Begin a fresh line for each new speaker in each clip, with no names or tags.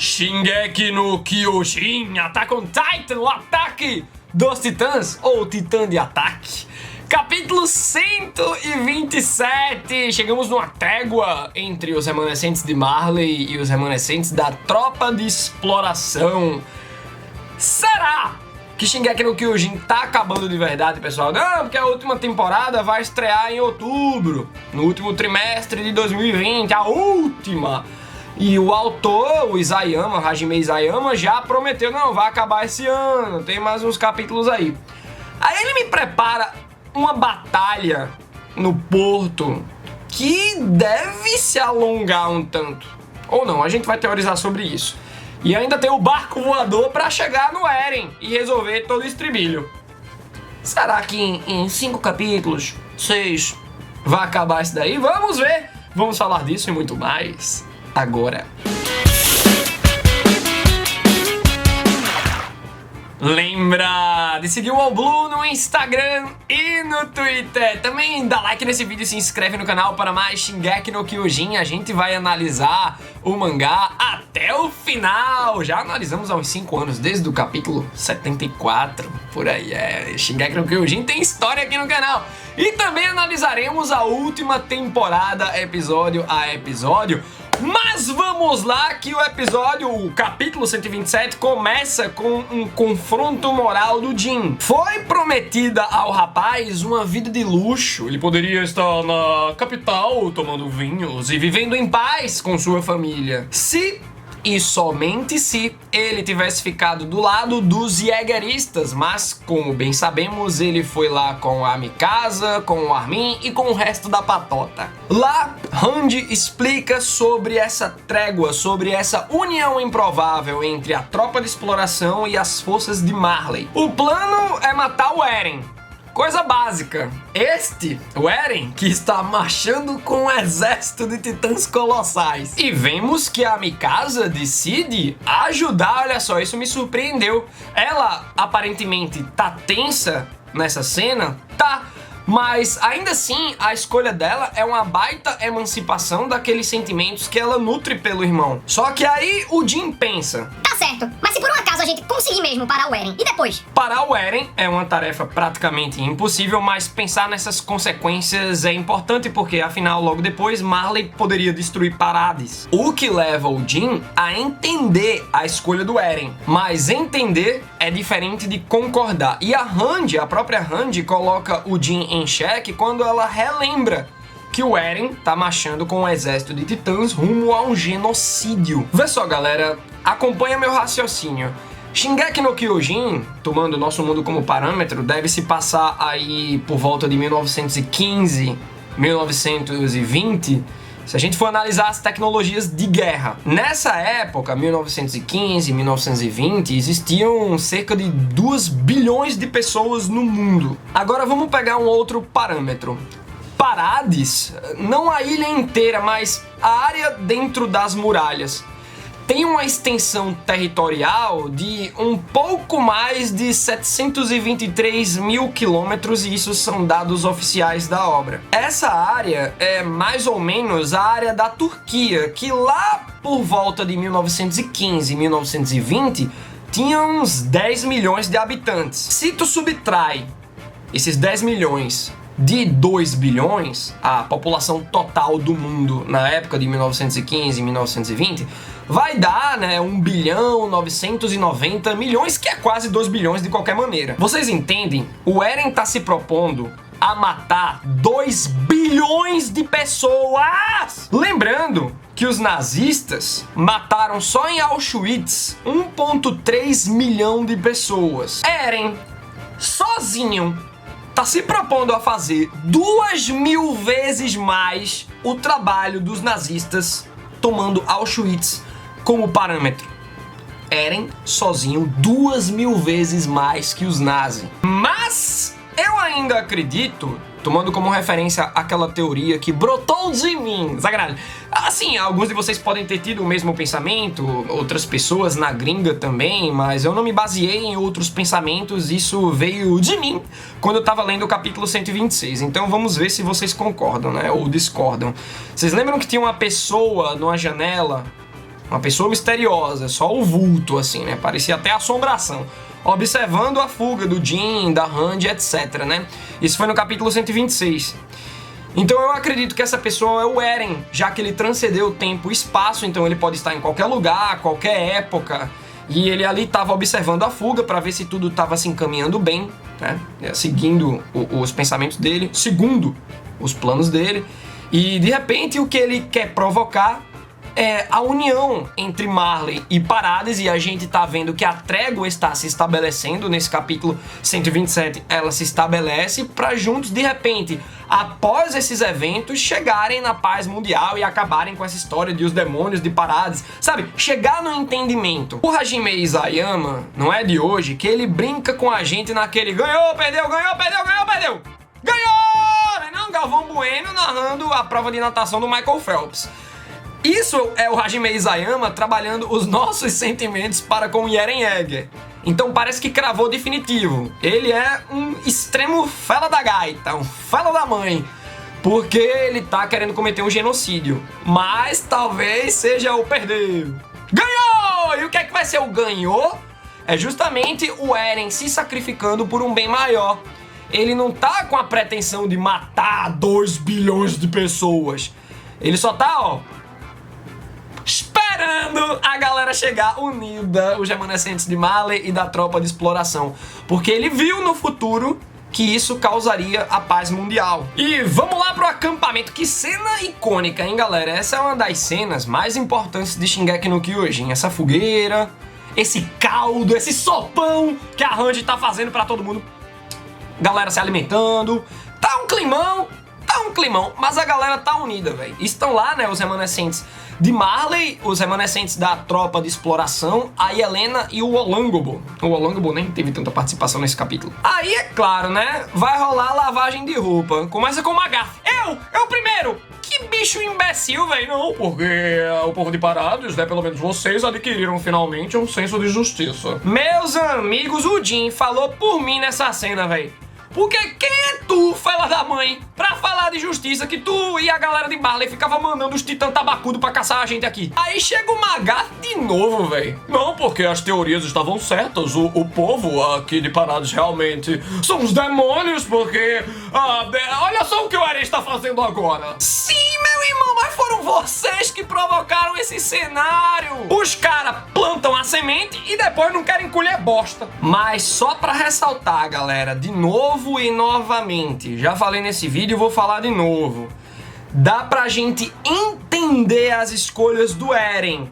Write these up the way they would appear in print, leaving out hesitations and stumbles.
Shingeki no Kyojin, Attack on Titan, o ataque dos titãs, ou Titã de Ataque. Capítulo 127, chegamos numa trégua entre os remanescentes de Marley e os remanescentes da Tropa de Exploração. Será que Shingeki no Kyojin tá acabando de verdade, pessoal? Não, porque a última temporada vai estrear em outubro, no último trimestre de 2020, a última. E o autor, o Isayama, Hajime Isayama, já prometeu, não, vai acabar esse ano, tem mais uns capítulos aí. Aí ele me prepara uma batalha no porto que deve se alongar um tanto. Ou não, a gente vai teorizar sobre isso. E ainda tem o barco voador pra chegar no Eren e resolver todo o estribilho. Será que em 5 capítulos, 6, vai acabar isso daí? Vamos ver! Vamos falar disso e muito mais agora. Lembra de seguir o All Blue no Instagram e no Twitter. Também dá like nesse vídeo e se inscreve no canal para mais Shingeki no Kyojin. A gente vai analisar o mangá até o final. Já analisamos há uns 5 anos, desde o capítulo 74, por aí. Shingeki no Kyojin tem história aqui no canal. E também analisaremos a última temporada, episódio a episódio. Mas vamos lá que o capítulo 127 começa com um confronto moral do Jin. Foi prometida ao rapaz uma vida de luxo. Ele poderia estar na capital tomando vinhos e vivendo em paz com sua família. Se e somente se ele tivesse ficado do lado dos Jägeristas, mas como bem sabemos, ele foi lá com a Mikasa, com o Armin e com o resto da patota. Lá, Hanji explica sobre essa trégua, sobre essa união improvável entre a tropa de exploração e as forças de Marley. O plano é matar o Eren. Coisa básica. O Eren, que está marchando com um exército de titãs colossais. E vemos que a Mikasa decide ajudar, olha só, isso me surpreendeu. Ela, aparentemente, tá tensa nessa cena? Tá. Mas, ainda assim, a escolha dela é uma baita emancipação daqueles sentimentos que ela nutre pelo irmão. Só que aí o Jin pensa...
Tá certo, mas se por um acaso a gente conseguir mesmo parar o Eren, e depois?
Parar o Eren é uma tarefa praticamente impossível, mas pensar nessas consequências é importante porque, afinal, logo depois, Marley poderia destruir Paradis. O que leva o Jin a entender a escolha do Eren. Mas entender é diferente de concordar. E a própria Hanji, coloca o Jin em xeque quando ela relembra que o Eren tá marchando com um exército de titãs rumo a um genocídio. Vê só, galera, acompanha meu raciocínio. Shingeki no Kyojin, tomando o nosso mundo como parâmetro, deve se passar aí por volta de 1915, 1920, se a gente for analisar as tecnologias de guerra. Nessa época, 1915, 1920, existiam cerca de 2 bilhões de pessoas no mundo. Agora vamos pegar um outro parâmetro. Paradis, não a ilha inteira, mas a área dentro das muralhas, tem uma extensão territorial de um pouco mais de 723 mil quilômetros, e isso são dados oficiais da obra. Essa área é mais ou menos a área da Turquia, que lá por volta de 1915, 1920, tinha uns 10 milhões de habitantes. Se tu subtrai esses 10 milhões de 2 bilhões, a população total do mundo na época de 1915 e 1920, vai dar, né, 1 bilhão 990 milhões, que é quase 2 bilhões de qualquer maneira. Vocês entendem? O Eren tá se propondo a matar 2 bilhões de pessoas! Lembrando que os nazistas mataram só em Auschwitz 1,3 milhão de pessoas. Eren, sozinho, tá se propondo a fazer 2.000 vezes mais o trabalho dos nazistas, tomando Auschwitz como parâmetro. Eren sozinho 2.000 vezes mais que os nazis. Mas eu ainda acredito, tomando como referência aquela teoria que brotou de mim, sacanagem. Assim, alguns de vocês podem ter tido o mesmo pensamento, outras pessoas na gringa também, mas eu não me baseei em outros pensamentos, isso veio de mim quando eu tava lendo o capítulo 126. Então vamos ver se vocês concordam, né, ou discordam. Vocês lembram que tinha uma pessoa numa janela uma pessoa misteriosa, só o vulto, assim, né? Parecia até assombração. Observando a fuga do Jim, da Randy, etc, né? Isso foi no capítulo 126. Então eu acredito que essa pessoa é o Eren, já que ele transcendeu o tempo e espaço, então ele pode estar em qualquer lugar, qualquer época. E ele ali estava observando a fuga para ver se tudo estava se encaminhando bem, né? Seguindo os pensamentos dele, segundo os planos dele. E de repente o que ele quer provocar é a união entre Marley e Paradis, e a gente tá vendo que a trégua está se estabelecendo nesse capítulo 127, ela se estabelece para juntos, de repente, após esses eventos, chegarem na paz mundial e acabarem com essa história de os demônios de Paradis, sabe? Chegar no entendimento. O Hajime Isayama, não é de hoje, que ele brinca com a gente naquele ganhou, perdeu, ganhou, perdeu, ganhou, perdeu, ganhou! Não, Galvão Bueno narrando a prova de natação do Michael Phelps. Isso é o Hajime Isayama trabalhando os nossos sentimentos para com o Eren Yeager. Então parece que cravou definitivo. Ele é um extremo fela da gaita, um fela da mãe. Porque ele tá querendo cometer um genocídio. Mas talvez seja o perdeu. Ganhou! E o que é que vai ser o ganhou? É justamente o Eren se sacrificando por um bem maior. Ele não tá com a pretensão de matar 2 bilhões de pessoas. Ele só tá, ó, esperando a galera chegar unida, os remanescentes de Marley e da tropa de exploração, porque ele viu no futuro que isso causaria a paz mundial. E vamos lá pro acampamento. Que cena icônica, hein, galera? Essa é uma das cenas mais importantes de Shingeki no Kyojin. Essa fogueira, esse caldo, esse sopão que a Randy tá fazendo pra todo mundo. Galera se alimentando. Tá um climão, mas a galera tá unida, velho. Estão lá, né, os remanescentes de Marley, os remanescentes da tropa de exploração, a Helena e o Olangobo. O Olangobo nem teve tanta participação nesse capítulo. Aí, é claro, né, vai rolar lavagem de roupa. Começa com o Magath. Eu primeiro! Que bicho imbecil, velho. Não, porque o povo de Paradis, né, pelo menos vocês, adquiriram finalmente um senso de justiça. Meus amigos, o Jim falou por mim nessa cena, velho. Porque quem é tu, fela da mãe, pra falar de justiça que tu e a galera de Marley ficava mandando os titãs tabacudo pra caçar a gente aqui? Aí chega o Magath de novo, velho. Não, porque as teorias estavam certas. O povo aqui de Paradis realmente são os demônios, porque... olha só o que o Eren está fazendo agora. Sim, meu irmão, mas foram vocês que provocaram esse cenário. Os caras plantam a semente e depois não querem colher bosta. Mas só pra ressaltar, galera, de novo e novamente, já falei nesse vídeo e vou falar de novo, dá pra gente entender as escolhas do Eren,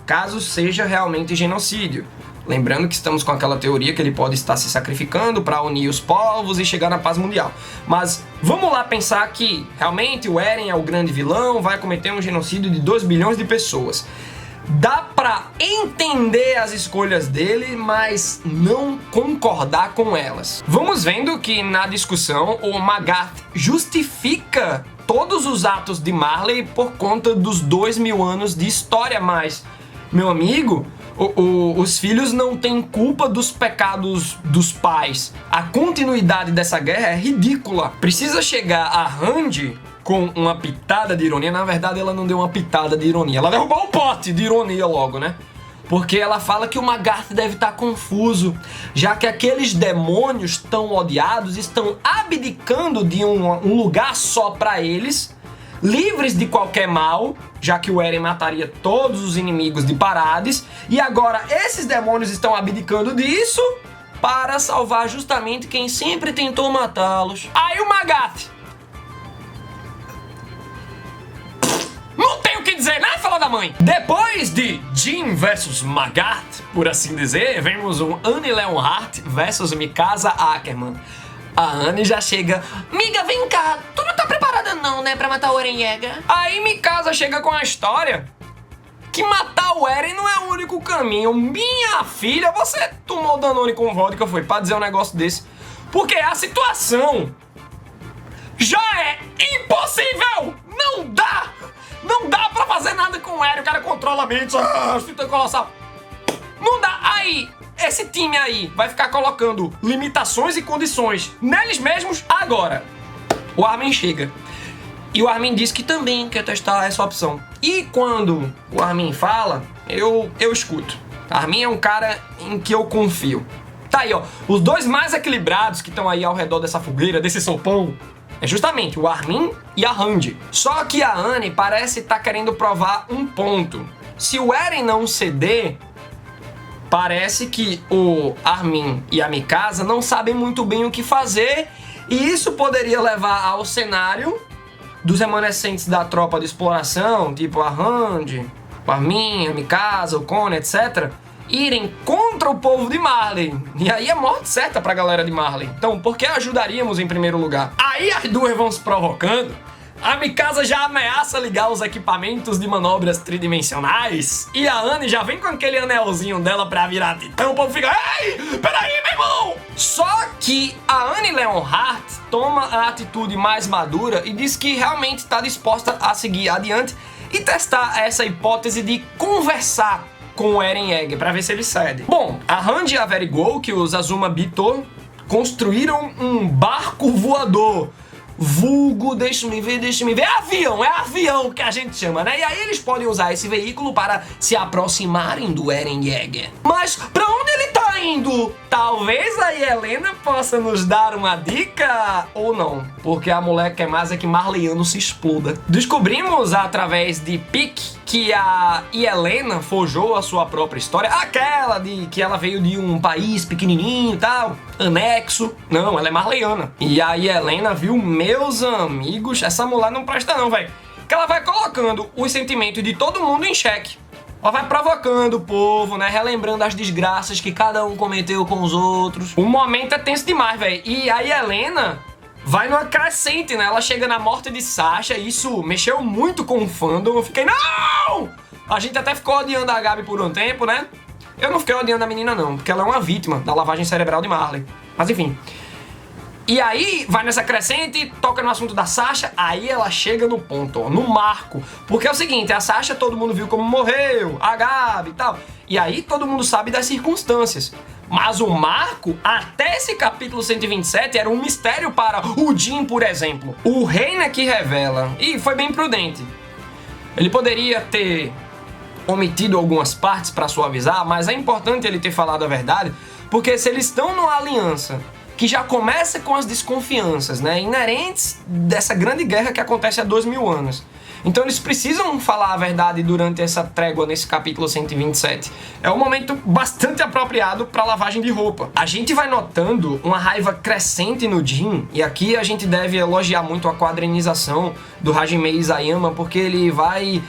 caso seja realmente genocídio. Lembrando que estamos com aquela teoria que ele pode estar se sacrificando para unir os povos e chegar na paz mundial. Mas vamos lá pensar que realmente o Eren é o grande vilão, vai cometer um genocídio de 2 bilhões de pessoas. Dá pra entender as escolhas dele, mas não concordar com elas. Vamos vendo que na discussão o Magath justifica todos os atos de Marley por conta dos 2.000 anos de história, mas, meu amigo, os filhos não têm culpa dos pecados dos pais. A continuidade dessa guerra é ridícula. Precisa chegar a Randy com uma pitada de ironia. Na verdade, ela não deu uma pitada de ironia. Ela derrubou o pote de ironia logo, né? Porque ela fala que o Magath deve estar confuso, já que aqueles demônios tão odiados estão abdicando de um lugar só pra eles, livres de qualquer mal, já que o Eren mataria todos os inimigos de Paradis, e agora esses demônios estão abdicando disso para salvar justamente quem sempre tentou matá-los. Aí o Magath... não tem o que dizer, né, fala da mãe? Depois de Jim versus Magath, por assim dizer, vemos um Annie Leonhardt versus Mikasa Ackerman. A Annie já chega: miga, vem cá, tu não tá preparada não, né, pra matar o Eren Yeager? Aí Mikasa chega com a história que matar o Eren não é o único caminho. Minha filha, você tomou Danone com vodka, foi pra dizer um negócio desse? Porque a situação já é impossível! Não dá pra fazer nada com o Eren, o cara controla a mente, titã colossal. Não dá. Aí, esse time aí vai ficar colocando limitações e condições neles mesmos. Agora, o Armin chega. E o Armin diz que também quer testar essa opção. E quando o Armin fala, eu escuto. Armin é um cara em que eu confio. Tá aí, ó. Os dois mais equilibrados que estão aí ao redor dessa fogueira, desse sopão, é justamente o Armin e a Randy. Só que a Annie parece estar querendo provar um ponto. Se o Eren não ceder, parece que o Armin e a Mikasa não sabem muito bem o que fazer, e isso poderia levar ao cenário dos remanescentes da tropa de exploração, tipo a Randy, o Armin, a Mikasa, o Kono, etc., irem contra o povo de Marley. E aí é morte certa pra galera de Marley. Então, por que ajudaríamos em primeiro lugar? Aí as duas vão se provocando. A Mikasa já ameaça ligar os equipamentos de manobras tridimensionais. E a Annie já vem com aquele anelzinho dela pra virar titã. O povo fica, ei, peraí, meu irmão! Só que a Annie Leonhardt toma a atitude mais madura e diz que realmente está disposta a seguir adiante e testar essa hipótese de conversar com o Eren Yeager pra ver se ele cede. Bom, a Randy e a Verigol, que os Azuma Bito, construíram um barco voador. Vulgo, deixa-me ver, é avião que a gente chama, né? E aí eles podem usar esse veículo para se aproximarem do Eren Yeager. Mas pra onde ele tá indo? Talvez a Helena possa nos dar uma dica ou não, porque a mulher quer mais é que Marleyano se exploda. Descobrimos através de Pique que a Helena forjou a sua própria história, aquela de que ela veio de um país pequenininho e tal, anexo. Não, ela é marleiana. E a Helena viu, meus amigos, essa mulher não presta não, velho. Que ela vai colocando os sentimentos de todo mundo em xeque. Ela vai provocando o povo, né? Relembrando as desgraças que cada um cometeu com os outros. O momento é tenso demais, velho. E a Helena vai numa crescente, né? Ela chega na morte de Sasha, e isso mexeu muito com o fandom. Eu fiquei, não! A gente até ficou odiando a Gabi por um tempo, né? Eu não fiquei odiando a menina, não, porque ela é uma vítima da lavagem cerebral de Marley. Mas enfim. E aí, vai nessa crescente, toca no assunto da Sasha, aí ela chega no ponto, ó, no marco. Porque é o seguinte, a Sasha todo mundo viu como morreu, a Gabi e tal. E aí todo mundo sabe das circunstâncias. Mas o marco, até esse capítulo 127, era um mistério para o Jin, por exemplo. O Reiner que revela, e foi bem prudente. Ele poderia ter omitido algumas partes para suavizar, mas é importante ele ter falado a verdade, porque se eles estão numa aliança que já começa com as desconfianças, né, inerentes dessa grande guerra que acontece há 2000 anos. Então eles precisam falar a verdade durante essa trégua nesse capítulo 127. É um momento bastante apropriado para lavagem de roupa. A gente vai notando uma raiva crescente no Jin, e aqui a gente deve elogiar muito a quadrinização do Hajime Isayama, porque ele vai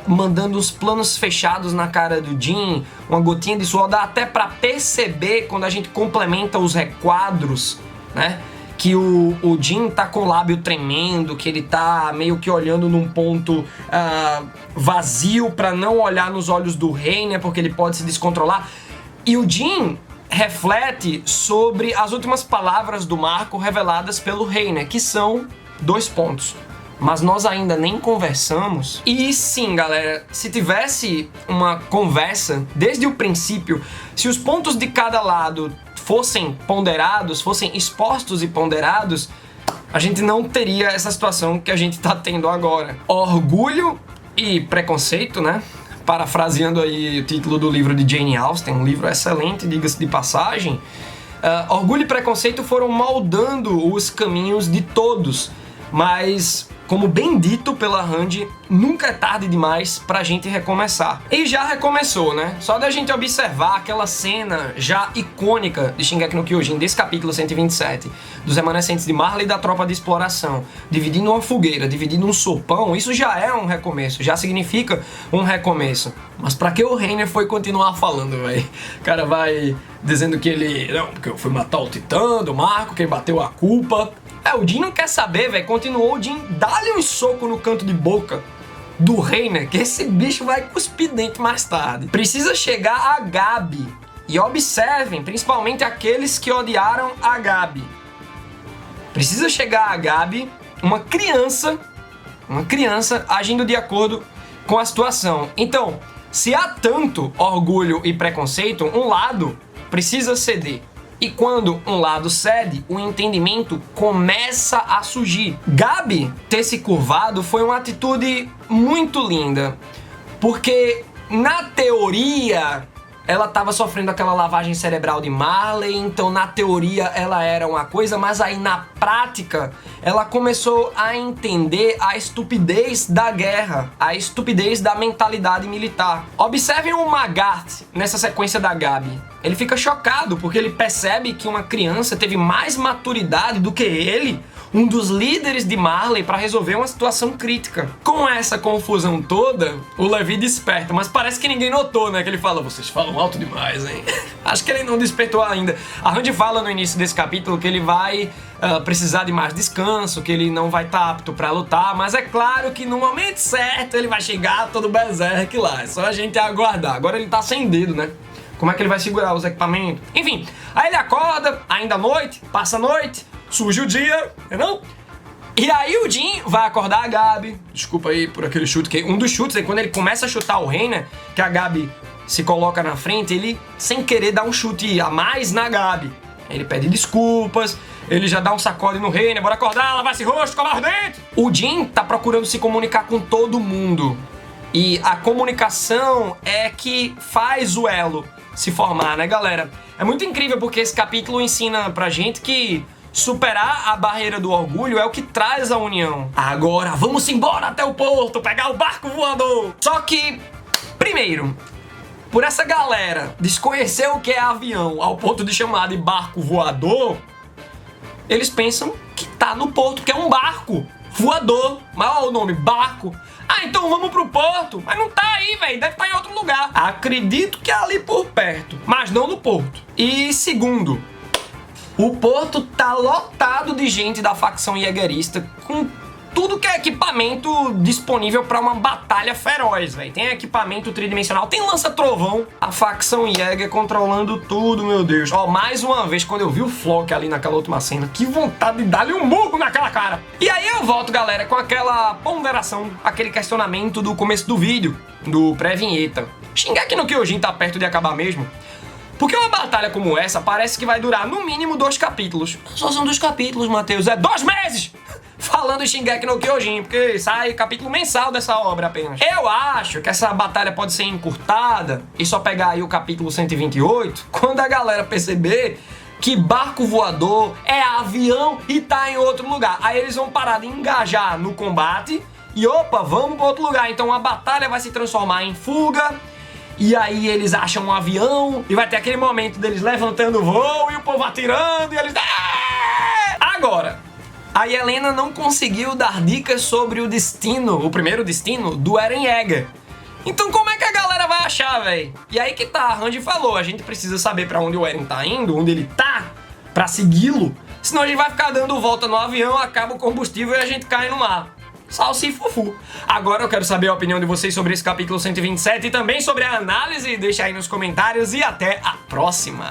mandando os planos fechados na cara do Jin, uma gotinha de suor, dá até para perceber quando a gente complementa os requadros, né? Que o Jin tá com o lábio tremendo, que ele tá meio que olhando num ponto vazio para não olhar nos olhos do rei, né? Porque ele pode se descontrolar. E o Jin reflete sobre as últimas palavras do Marco reveladas pelo rei, né? Que são 2 pontos. Mas nós ainda nem conversamos. E sim, galera, se tivesse uma conversa desde o princípio, se os pontos de cada lado fossem ponderados, fossem expostos e ponderados, a gente não teria essa situação que a gente tá tendo agora. Orgulho e preconceito, né? Parafraseando aí o título do livro de Jane Austen, um livro excelente, diga-se de passagem. Orgulho e preconceito foram moldando os caminhos de todos, mas, como bem dito pela Randy, nunca é tarde demais pra gente recomeçar. E já recomeçou, né? Só da gente observar aquela cena já icônica de Shingeki no Kyojin, desse capítulo 127, dos remanescentes de Marley e da tropa de exploração, dividindo uma fogueira, dividindo um sopão, isso já é um recomeço, já significa um recomeço. Mas pra que o Reiner foi continuar falando, velho? O cara vai dizendo que ele... Não, porque eu fui matar o Titã do Marco, que ele bateu a culpa. O Jin não quer saber, velho. Continuou o Jin, dá-lhe um soco no canto de boca do Reiner, que esse bicho vai cuspir dente mais tarde. Precisa chegar a Gabi. E observem, principalmente aqueles que odiaram a Gabi. Precisa chegar a Gabi, uma criança agindo de acordo com a situação. Então, se há tanto orgulho e preconceito, um lado precisa ceder. E quando um lado cede, o entendimento começa a surgir. Gabi ter se curvado foi uma atitude muito linda, porque na teoria, ela estava sofrendo aquela lavagem cerebral de Marley, então na teoria ela era uma coisa, mas aí na prática ela começou a entender a estupidez da guerra, a estupidez da mentalidade militar. Observem o Magath nessa sequência da Gabi. Ele fica chocado porque ele percebe que uma criança teve mais maturidade do que ele, um dos líderes de Marley, para resolver uma situação crítica. Com essa confusão toda, o Levi desperta, mas parece que ninguém notou, né? Que ele fala, vocês falam alto demais, hein? Acho que ele não despertou ainda. A Randy fala no início desse capítulo que ele vai precisar de mais descanso, que ele não vai estar apto para lutar, mas é claro que no momento certo ele vai chegar todo berserk lá. É só a gente aguardar. Agora ele tá sem dedo, né? Como é que ele vai segurar os equipamentos? Enfim, aí ele acorda, ainda à noite, passa a noite, surge o dia, entendeu? E aí o Jim vai acordar a Gabi. Desculpa aí por aquele chute, que um dos chutes é quando ele começa a chutar o Reiner, que a Gabi se coloca na frente, ele sem querer dá um chute a mais na Gabi. Ele pede desculpas, ele já dá um sacode no Reiner, bora acordar, lavar esse rosto, escovar os dentes. O Jim tá procurando se comunicar com todo mundo. E a comunicação é que faz o elo se formar, né, galera? É muito incrível porque esse capítulo ensina pra gente que superar a barreira do orgulho é o que traz a união. Agora, vamos embora até o porto, pegar o barco voador! Só que, primeiro, por essa galera desconhecer o que é avião ao ponto de chamar de barco voador, eles pensam que tá no porto, que é um barco voador. Mas olha o nome, barco. Ah, então vamos pro porto. Mas não tá aí, velho. Deve estar em outro lugar. Acredito que é ali por perto, mas não no porto. E segundo, o porto tá lotado de gente da facção jägerista com tudo que é equipamento disponível pra uma batalha feroz, velho. Tem equipamento tridimensional, tem lança-trovão. A facção Jäger controlando tudo, meu Deus. Ó, mais uma vez, quando eu vi o Flock ali naquela última cena, que vontade de dar-lhe um murro naquela cara. E aí eu volto, galera, com aquela ponderação, aquele questionamento do começo do vídeo, do pré-vinheta. Shingeki no Kyojin tá perto de acabar mesmo? Porque uma batalha como essa parece que vai durar no mínimo 2 capítulos. Só são 2 capítulos, Matheus. É 2 meses! Falando em Shingeki no Kyojin, porque sai capítulo mensal dessa obra apenas. Eu acho que essa batalha pode ser encurtada e só pegar aí o capítulo 128, quando a galera perceber que barco voador é avião e tá em outro lugar. Aí eles vão parar de engajar no combate e opa, vamos para outro lugar. Então a batalha vai se transformar em fuga. E aí eles acham um avião e vai ter aquele momento deles levantando o voo e o povo atirando e eles... Agora, a Helena não conseguiu dar dicas sobre o destino, o primeiro destino, do Eren Yeager. Então como é que a galera vai achar, velho? E aí que tá, a Randy falou, a gente precisa saber pra onde o Eren tá indo, onde ele tá, pra segui-lo. Senão a gente vai ficar dando volta no avião, acaba o combustível e a gente cai no mar. Salsi fufu. Agora eu quero saber a opinião de vocês sobre esse capítulo 127 e também sobre a análise. Deixa aí nos comentários e até a próxima.